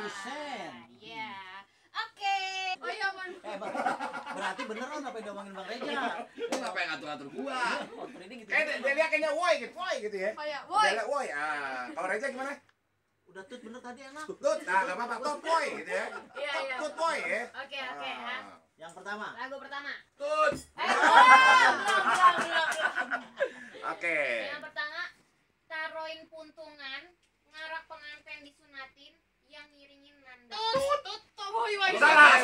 Buset. Iya. Oke. Oh iya, Man. Berarti beneran apa yang diomongin Bang Reja? Lu ngapain ngatur-ngatur gua? Waktu ini gitu. Kayak Delia kayaknya woi gitu ya. Oh iya, woi. Delia woi. Kalau Reza gimana? Udah tut bener tadi enak. Tut, nah enggak apa-apa, tut woi gitu ya. Iya, iya. Tut woi ya. Oke, oke ya. Yang pertama. Lagu pertama. Tut. Belum. Oke. Yang pertama, taruhin puntungan, ngarak pengantin disunatin, yang ngiringin nanda. Tut, woi. Salah.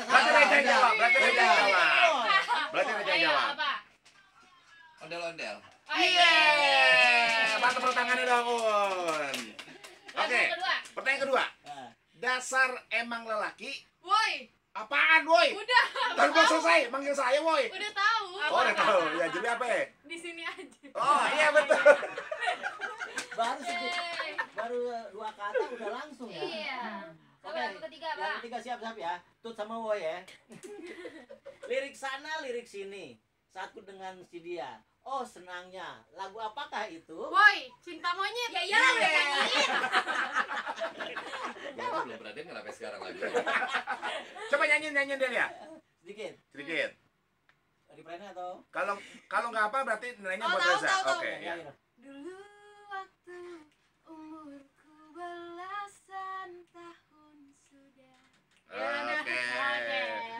Berarti Reza yang jawab. Berarti Reza yang Ayo, jawab. apa? Ondel-ondel. Iya. Apa tepuk tangannya dong, Un. Oke. Pertanyaan kedua. Dasar emang lelaki. Woi. Apaan, woi? Udah. Kan belum selesai, manggil saya, woi. Udah tahu. Oh, udah tahu. Ya, jadi apa ya? Di sini aja. Oh, iya betul. Baru dua kata udah langsung ya. Iya. Coba yang ketiga, Pak. Yang ketiga siap-siap ya. Tut sama Woy ya. Lirik sana, lirik sini. Satu dengan si dia. Oh, senangnya. Lagu apakah itu? Woi, cinta monyet. Ya iyalah udah nyanyiin. Gua tuh belum pernah denger sampai sekarang lagi. Coba nyanyiin Delia. Sedikit. Sedikit. Refrainnya atau? Kalau nggak apa berarti nilainya Oh, buat tahu, Reza. tahu. Oke, ya. Dulu waktu umurku belasan tahun sudah. Oke.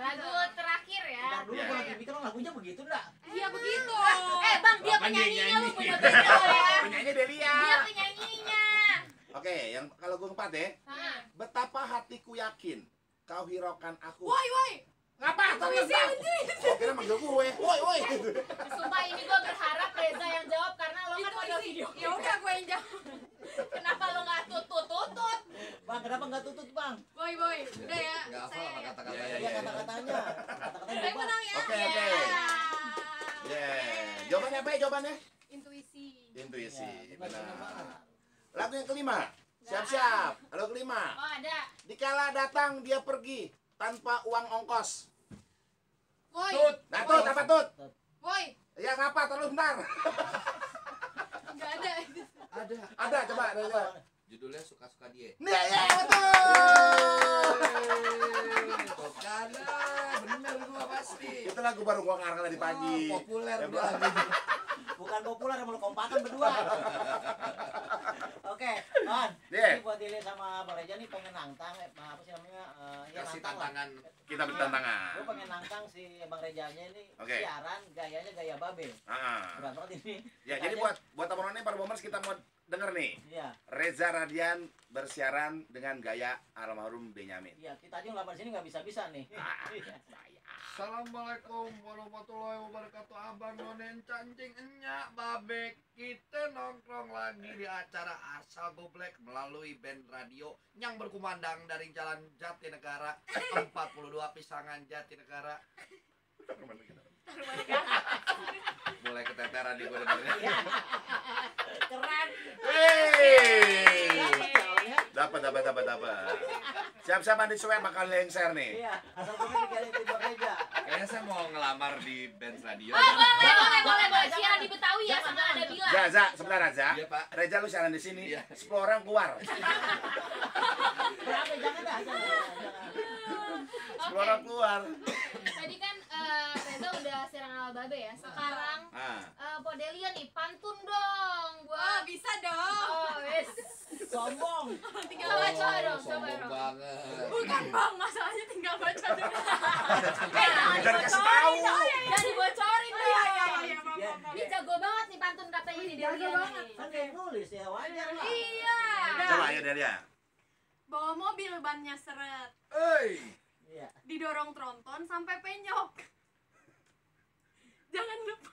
Lagu terakhir ya. Bentar dulu, Iya. gua lagi pikir lagunya begitu enggak? Iya begitu. Bang, dia Apa penyanyinya nyanyi? lu punya beda ya. Penyanyi Delia. Dia penyanyinya. Oke, yang kalau gue keempat ya. Hah. Betapa hatiku yakin kau hiraukan aku. Woi. Ngapa? Oh, kira manggil gue. Woi. Sumpah ini gua berharap Reza yang jawab karena lo kan model video. Ya udah gue yang jawab. Kenapa lo nggak tutut? Bang, kenapa enggak tutut, Bang? Boy. Udah ya. Enggak hafal sama kata-katanya. Iya, kata-katanya. Kata-katanya Saya coba. menang ya. Oke. Yeah. Jawabannya apa ya jawabannya? Intuisi. Intuisi. Ya, benar Benar. banget. Lagu yang kelima. Siap-siap. Lagu kelima. Oh ada. Dikala datang dia pergi tanpa uang ongkos. Boy. Nah, Tut, apa Tut? Boy. Ya ngapa? Terus bentar. Nggak ada. Ada, coba. Judulnya Suka-suka Dia. Nih, ya betul. Tuh kan, bener gua pasti. Itu lagu baru gua ngarang tadi pagi. Oh, populer Ya, gua. Bukan populer, malu kompakan berdua. Oke, Man. Yeah. Ini buat Dili sama Bang Reja nih pengen nantang, apa sih namanya? Ya Kasih nantang lah. tantangan. Kita bertantangan. Gue pengen nantang si Bang Rejanya ini Oke. siaran gayanya gaya babe. Ah. Berat banget ini. Ya, jadi buat teman-teman para bombers kita mau denger nih. Iya. Reza Radian bersiaran dengan gaya almarhum Benyamin. Iya, kita aja ngelamar sini nggak bisa-bisa nih. Ah. Assalamualaikum warahmatullahi wabarakatuh. Abang Nonen cancing enyak babek. Kita nongkrong lagi di acara Asal Goblek melalui band radio yang berkumandang dari Jalan Jatinegara 42 Pisangan Jatinegara. Mulai keteteran nih gue dengernya. Keren. Dapat ya awalnya. Dapat. Siap-siap Andi Suwe bakal lengser nih. Iya, asal gue dikali di Bang Reja. Kayaknya saya mau ngelamar di band radio. Boleh. Siaran di Betawi ya sama ada bilang. Za, sebentar Za. Iya, Pak. Reza lu siaran di sini. Iya. 10 orang keluar. Berapa? Jangan dah, jangan. 10 orang keluar. Tadi kan Reza udah siaran ala babe ya. Sekarang Podelia nih pantun dong buat. Bisa dong. Oh, wes. Sombong. Tinggal baca dong, coba Sombong dong. banget. Bukan bang, masalahnya tinggal baca dulu. Udah dikasih tahu. Jangan dibocorin dong. Iya. Ini jago banget nih pantun katanya nih dia Jago banget. Kan dia yang nulis ya, wajar lah. Iya. Coba ayo Delia. Bawa mobil bannya seret, Iya. didorong tronton sampai penyok. Jangan lupa.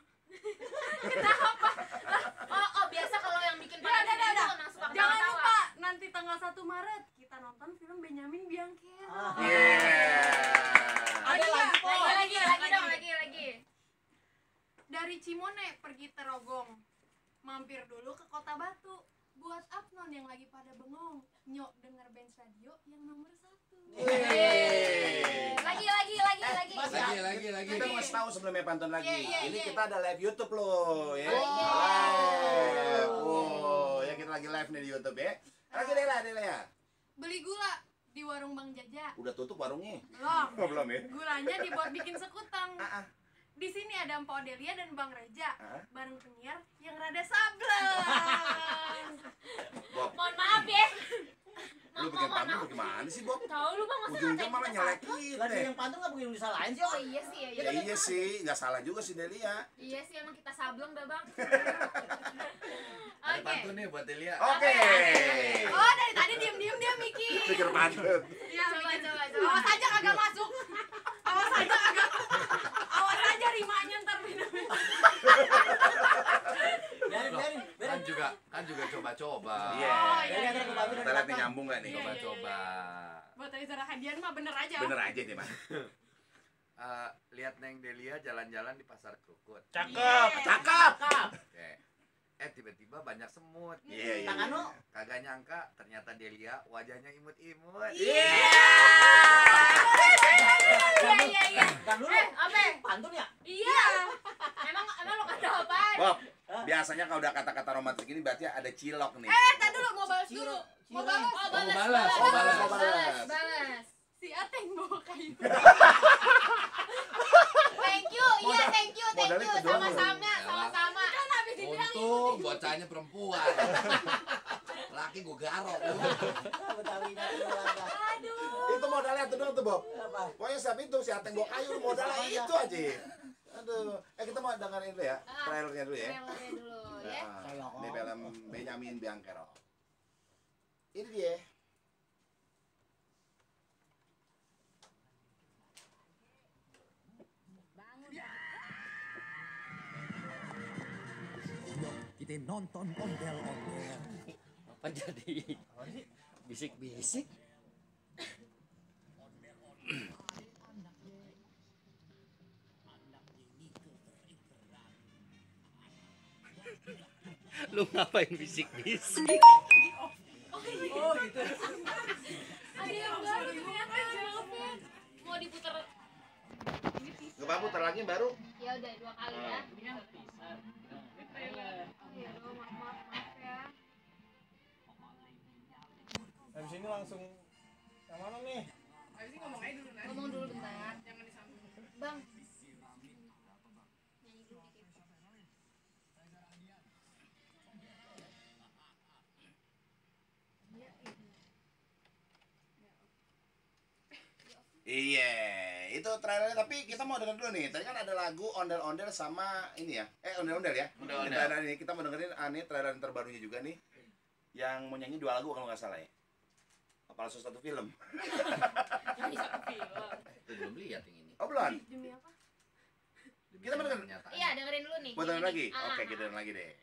Oh, biasa kalau yang bikin Ya, pantun udah. itu emang suka Jangan ketawa. lupa nanti tanggal 1 Maret kita nonton film Benyamin Biangkero. Ah. Yeah. Ada lagi kok. Lagi. Dari Cimone pergi Terogong, mampir dulu ke Kota Batu. Buat Abnon yang lagi pada bengong, nyok denger Benz Radio yang nomor 1. Lagi. Mas, Lagi. Kita mau tahu sebelumnya pantun lagi. Iya. Ini kita ada live YouTube loh, ya. Oh, iya. Live. Oh, ya kita lagi live nih di YouTube ya. Lagi Delia. Beli gula di warung Bang Jaja. Udah tutup warungnya. Belum. Oh, belum ya? Gulanya dibuat bikin sekutang. Ah, ah. Di sini ada Mpok Delia dan Bang Reja, Ah. bareng penyiar yang rada sableng. Bob, Mohon maaf ya. lu bikin pantun bagaimana sih, Bob? Tahu lu Bang, masa Ujungnya ngatain malah kita nyelek salah? kita. Lah dia yang pantun nggak mungkin disalahin sih. Oh iya sih ya. Ya iya sih, nggak salah juga sih Delia. Iya sih emang kita sableng dah Bang. Ada Oke. pantun nih buat Delia. Oke. Oh, dari tadi diem-diem dia mikir. Pikir pantun. Iya, Coba, mikir. coba, coba. Awas aja kagak masuk. Awas aja kagak. Awas aja rimanya ntar minum. Biarin. Kan juga coba-coba. Iya. Oh, Biarin iya. ada pantun Kita lihat nih nyambung nggak nih? Iya. Coba-coba. Buat Reza Rahadian mah bener aja. Bener aja deh, Mas. Lihat Neng Delia jalan-jalan di pasar Krukut. Cakep. Oke. Tiba-tiba banyak semut. Iya. Tangan lu. Kagak nyangka ternyata Delia wajahnya imut-imut. Iya. Iya. Dan dulu Apa? pantun ya? Iya. Emang lo kata apaan? Bob, biasanya kalau udah kata-kata romantis gini berarti ada cilok nih. Tadi dulu mau balas dulu. Mau balas. Oh, balas. balas. Si Ateng bawa kayu. Thank you. Iya, thank you. Modalnya kedua lu. Sama-sama. Kan habis dibilang Untung bocahnya perempuan. Laki gue garok. Betawinya itu lah. aduh. Itu modalnya itu doang tuh, Bob. Apa? Pokoknya siap itu si Ateng bawa kayu modalnya itu aja. Aduh, kita mau dengerin dulu ya, trailernya dulu ya. Trailernya dulu ya. Nah, ini film Benyamin Biangkerok. Ini dia. Kita nonton ondel-ondel. Apa jadi? Bisik-bisik. Lu ngapain bisik-bisik? Oh gitu. Ada yang baru ternyata jawabnya. Mau diputar. Nggak apa putar lagi baru. Ya udah 2 kali ya. Iya, maaf ya. Habis ini langsung yang mana nih? Habis ini ngomong aja dulu Nan. Ngomong dulu bentar. Jangan disambung. Bang. Nyanyi dulu dikit. Iya, itu trailernya tapi kita mau denger dulu nih. Tadi kan ada lagu ondel-ondel sama ini ya. Ondel-ondel ya. Ondel-ondel. Di trailer ini kita mau dengerin ini trailer yang terbarunya juga nih. Yang mau nyanyi 2 lagu kalau nggak salah ya. Apa langsung 1 film? Nyanyi satu film. Itu belum lihat yang ini. Oh, belum. Demi apa? Kita mau dengerin. Kenyataan. Iya, dengerin dulu nih. Mau dengerin lagi? Ah, Oke, ah, kita dengerin lagi deh.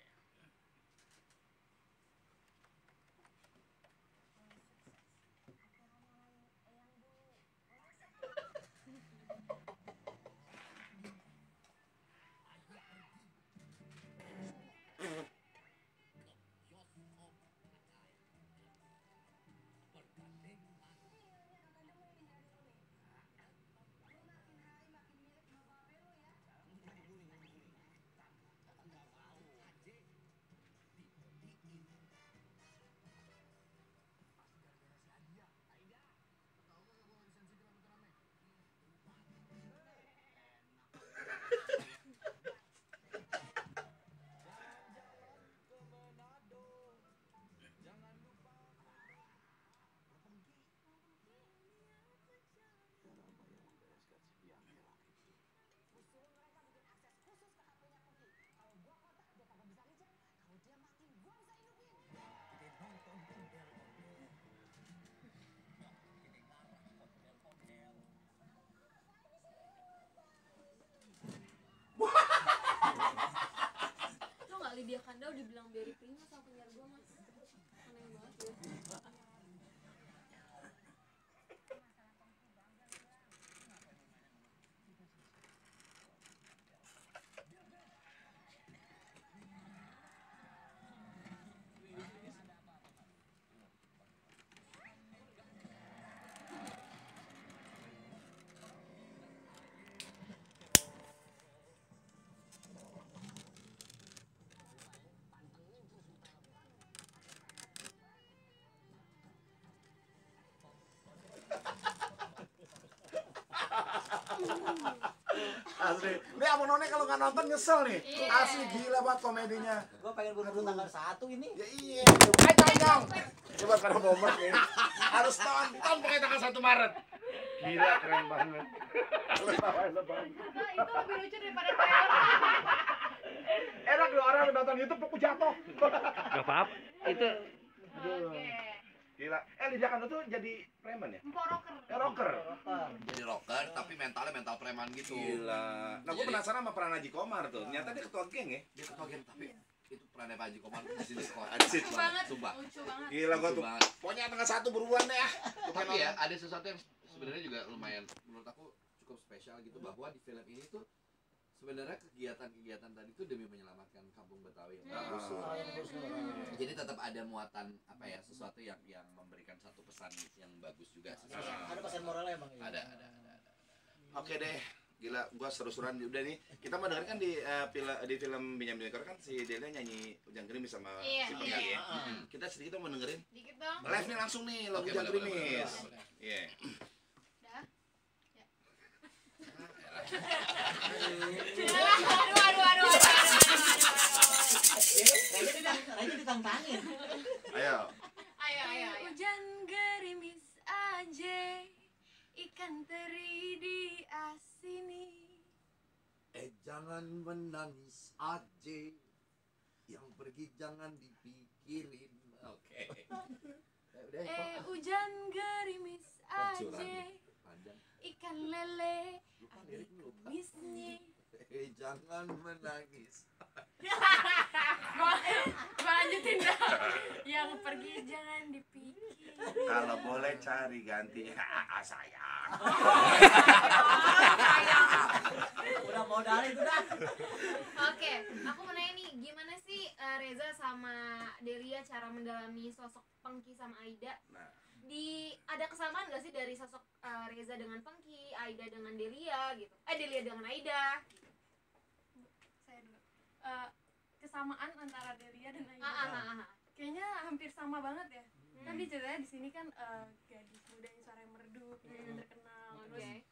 Asli. Nih Abang None kalau nggak nonton nyesel nih. Iya. Asli gila banget komedinya. Gua pengen buru-buru tanggal 1 ini. Ya iya. Ayo dong. Coba karena momen nih. Harus tonton pokoknya tanggal 1 Maret. Gila keren banget. Itu lebih lucu daripada trailer. Enak loh orang nonton YouTube aku jatuh. Gak apa-apa. Itu Oke. Gila. Di Jakarta tuh jadi preman ya? Empok rocker. Rocker. Jadi rocker tapi mentalnya mental preman gitu. Gila. Nah, gue penasaran sama peran Haji Komar tuh. Ternyata dia ketua geng ya? Dia ketua geng tapi itu perannya Pak Haji Komar di sini kok. Ada sih. Lucu banget. Sumpah. Lucu banget. Gila gua Lucu tuh. banget. Pokoknya tanggal 1 buruan deh ya. Tapi ya ada sesuatu yang sebenarnya juga lumayan menurut aku cukup spesial gitu bahwa di film ini tuh sebenarnya kegiatan-kegiatan tadi tuh demi menyelamatkan kampung Betawi yang busuk. Jadi tetap ada muatan apa ya sesuatu yang memberikan satu pesan yang bagus juga sih. Ada pesan moralnya emang. Ada. Oke deh. Gila, gua seru-seruan udah nih. Kita mau dengar kan di film Benyamin Lekor kan si Delia nyanyi Ujang Gerimis sama Iya, si Pengki ya. Kita sedikit mau dengerin. Dikit dong. Live nih langsung nih lagu Oke, Ujang boleh, boleh, Gerimis. boleh. Iya. Dah. Aduh. Ini ditantangin. Ayo. Ayo. Hujan gerimis aja, ikan teri di asini. Jangan menangis aja. Yang pergi jangan dipikirin. Oke. Udah. Hujan gerimis Curang aja, nih. Panjang. ikan lele Lupa ada liriknya lupa. kumisnya. Jangan menangis. Gua lanjutin dah. Yang pergi jangan dipikir. Kalau boleh cari gantinya sayang. Udah modal itu dah. Oke, aku mau nanya nih, gimana sih Reza sama Delia cara mendalami sosok Pengki sama Aida? Nah. Ada kesamaan gak sih dari sosok Reza dengan Pengki, Aida dengan Delia gitu? Delia dengan Aida. Saya dulu. Kesamaan antara Delia dan Aida. Ah. Kayaknya hampir sama banget ya. Kan di ceritanya di sini kan gadis muda yang suaranya merdu, yang terkenal, terus Oke.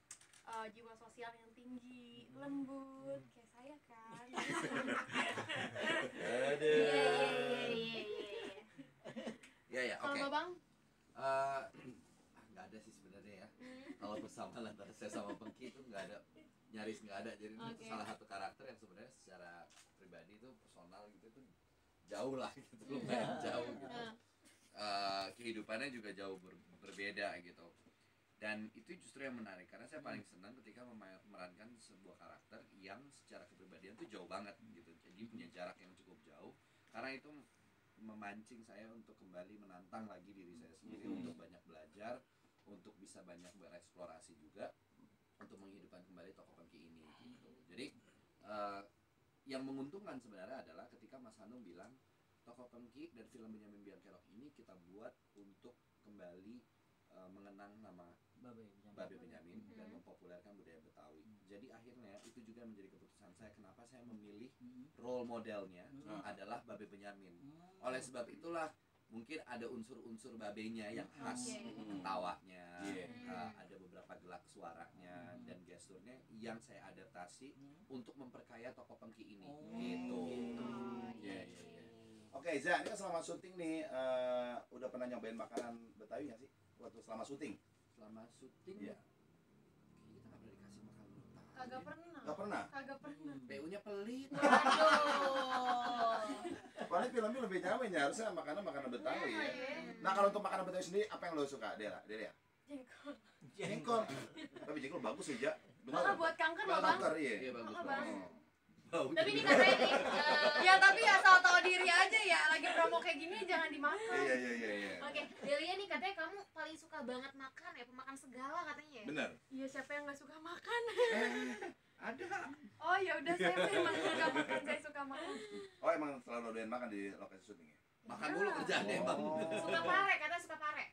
jiwa sosial yang tinggi, lembut, kayak saya kan. Iya. Ya, Kalau oke. Babang, Nggak ada sih sebenarnya ya. Kalau persamaan antara saya sama Pengki itu nggak ada, nyaris nggak ada. Jadi itu Oke. salah satu karakter yang sebenarnya secara pribadi itu personal gitu tuh jauh lah gitu, lumayan jauh gitu. Kehidupannya juga jauh berbeda gitu. Dan itu justru yang menarik karena saya paling senang ketika memerankan sebuah karakter yang secara kepribadian tuh jauh banget gitu. Jadi punya jarak yang cukup jauh karena itu memancing saya untuk kembali menantang lagi diri saya sendiri untuk banyak belajar, untuk bisa banyak bereksplorasi juga, untuk menghidupkan kembali tokoh Pengki ini gitu. Jadi yang menguntungkan sebenarnya adalah ketika Mas Hanung bilang tokoh Pengki dan film Benyamin Biangkerok ini kita buat untuk kembali mengenang nama Babe Benyamin dan mempopulerkan budaya Betawi. Jadi akhirnya itu juga menjadi keputusan saya kenapa saya memilih role modelnya adalah Babe Benyamin. Oleh sebab itulah mungkin ada unsur-unsur babenya yang khas, ketawanya, ada beberapa gelak suaranya dan gesturnya yang saya adaptasi untuk memperkaya tokoh Pengki ini. Gitu. Iya. Oke, Za, ini kan selama syuting nih udah pernah nyobain makanan Betawi nggak sih? Waktu selama syuting? Selama syuting Iya. kita nggak pernah dikasih makan Betawi. kagak pernah. Nggak pernah? Kagak pernah. PU-nya pelit. Soalnya filmnya lebih nyaman ya, harusnya makanan Betawi ya. Nah, kalau untuk makanan Betawi sendiri apa yang lo suka, Dela? Jengkol. Jengkol. Tapi jengkol bagus sih, Ja. Maka buat kanker loh, Buat Bang. kanker, iya. Iya bagus Maka, banget. Bang. Baunya Tapi ini juga. katanya nih, Ya tapi asal tahu diri aja ya. Lagi promo kayak gini jangan dimakan. Iya. oke, Delia nih katanya kamu paling suka banget makan ya, pemakan segala katanya ya. Bener. Iya, siapa yang nggak suka makan? Ada. Oh ya udah, saya memang suka makan. Saya suka makan. Oh, emang selalu doyan makan di lokasi syuting ya? Makan mulu kerjaannya Bang. Suka pare, katanya suka pare.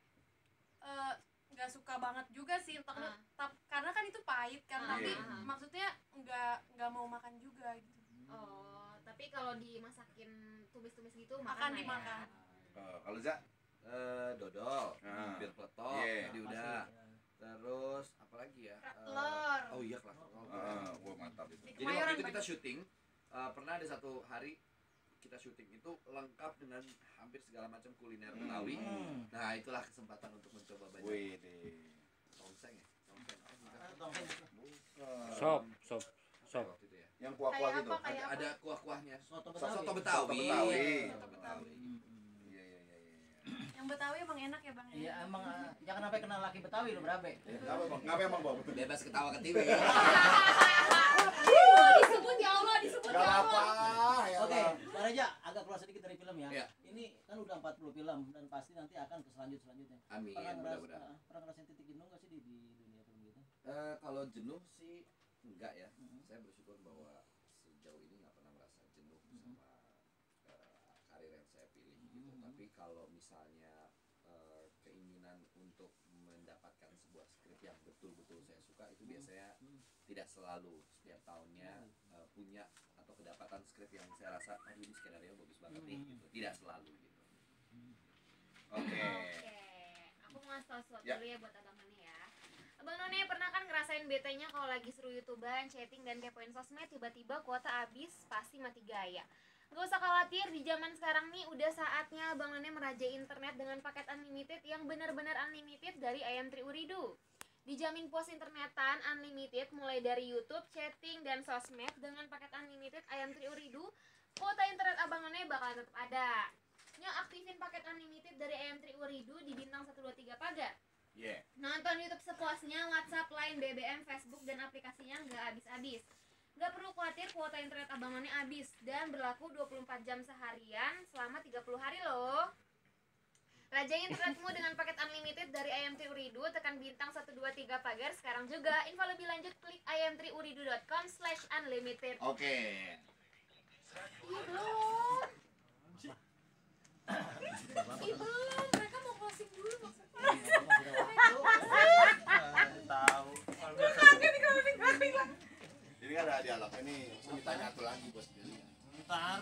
Nggak suka banget juga sih, karena kan itu pahit kan. Tapi maksudnya nggak mau makan juga gitu. Oh, tapi kalau dimasakin tumis-tumis gitu Makan makan lah dimakan. Kalau Za? Dodol, Ah. bir peletok, Iya. tadi udah. Terus apa lagi ya? Kerak telur. Oh iya kerak telur. Jadi Kemayoran waktu itu kita banyak. syuting, pernah ada satu hari kita syuting itu lengkap dengan hampir segala macam kuliner Betawi. Nah itulah kesempatan untuk mencoba banyak. Wih deh. Tongseng ya? Sop. Waktu itu ya. Yang kuah-kuah Kayak gitu. apa? Kayak Ada kuah-kuahnya. Soto Soto Betawi. Betawi. Soto Betawi. Iya. Yang Betawi emang enak ya bang? Iya emang jangan sampai kenal laki Betawi lo berabe. Ngapa emang Bob? Bebas ketawa ketiwi. Disebut ya Allah, disebut ya Gak Allah. apa. Ya Oke, Allah. Pak Reja, agak keluar sedikit dari film ya. Iya. Ini kan udah 40 film dan pasti nanti akan ke selanjutnya. Amin, mudah-mudahan. Pernah ngerasain titik jenuh nggak sih di dunia film gitu? Kalau jenuh sih enggak ya. Saya bersyukur bahwa sejauh ini nggak pernah merasa jenuh sama karir yang saya pilih gitu. Tapi kalau misalnya keinginan untuk mendapatkan sebuah skrip yang betul-betul saya suka itu biasanya tidak selalu setiap tahunnya punya atau kedapatan skrip yang saya rasa aduh ini skenario bagus banget nih gitu. Tidak selalu gitu. Oke. Aku mau ngasih tau sesuatu Ya. dulu ya buat Abang None ya. Abang None pernah kan ngerasain betenya kalau lagi seru YouTubean, chatting dan kepoin sosmed, tiba-tiba kuota habis, pasti mati gaya. Gak usah khawatir, di zaman sekarang nih udah saatnya Abang None merajai internet dengan paket unlimited yang benar-benar unlimited dari IM3 Uridu. Dijamin puas internetan unlimited mulai dari YouTube, chatting, dan sosmed dengan paket unlimited IM3 Uridu. Kuota internet Abang None bakalan tetap ada. Nyo aktifin paket unlimited dari IM3 Uridu di bintang 123 pagar. Yeah. Nonton YouTube sepuasnya, WhatsApp, Line, BBM, Facebook, dan aplikasinya nggak habis-habis. Nggak perlu khawatir kuota internet Abang None habis dan berlaku 24 jam seharian selama 30 hari loh. Rajain internetmu dengan paket unlimited dari IM3 Uridu, tekan bintang 123 pagar sekarang juga. Info lebih lanjut klik im3uridu.com/unlimited. Oke. Ih belum. Ih belum, mereka mau closing dulu maksudnya. Tahu. Ini kan ada dialognya nih. Langsung ditanya tuh lagi bos dia.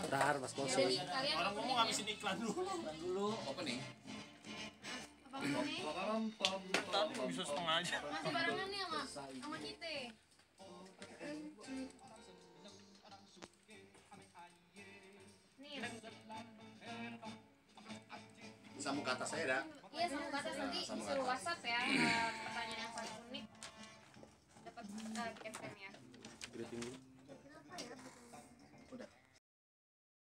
Ntar mas closing. Kalian Orang ngomong habisin iklan dulu. Dulu. Opening. Abang None Tadi bisa setengah aja. masih barengan nih sama kita. nih, Sambung ke atas saya dah. iya sama kata nanti Sama disuruh kata. WhatsApp ya pertanyaan yang paling unik dapat campaignnya. Greeting dulu.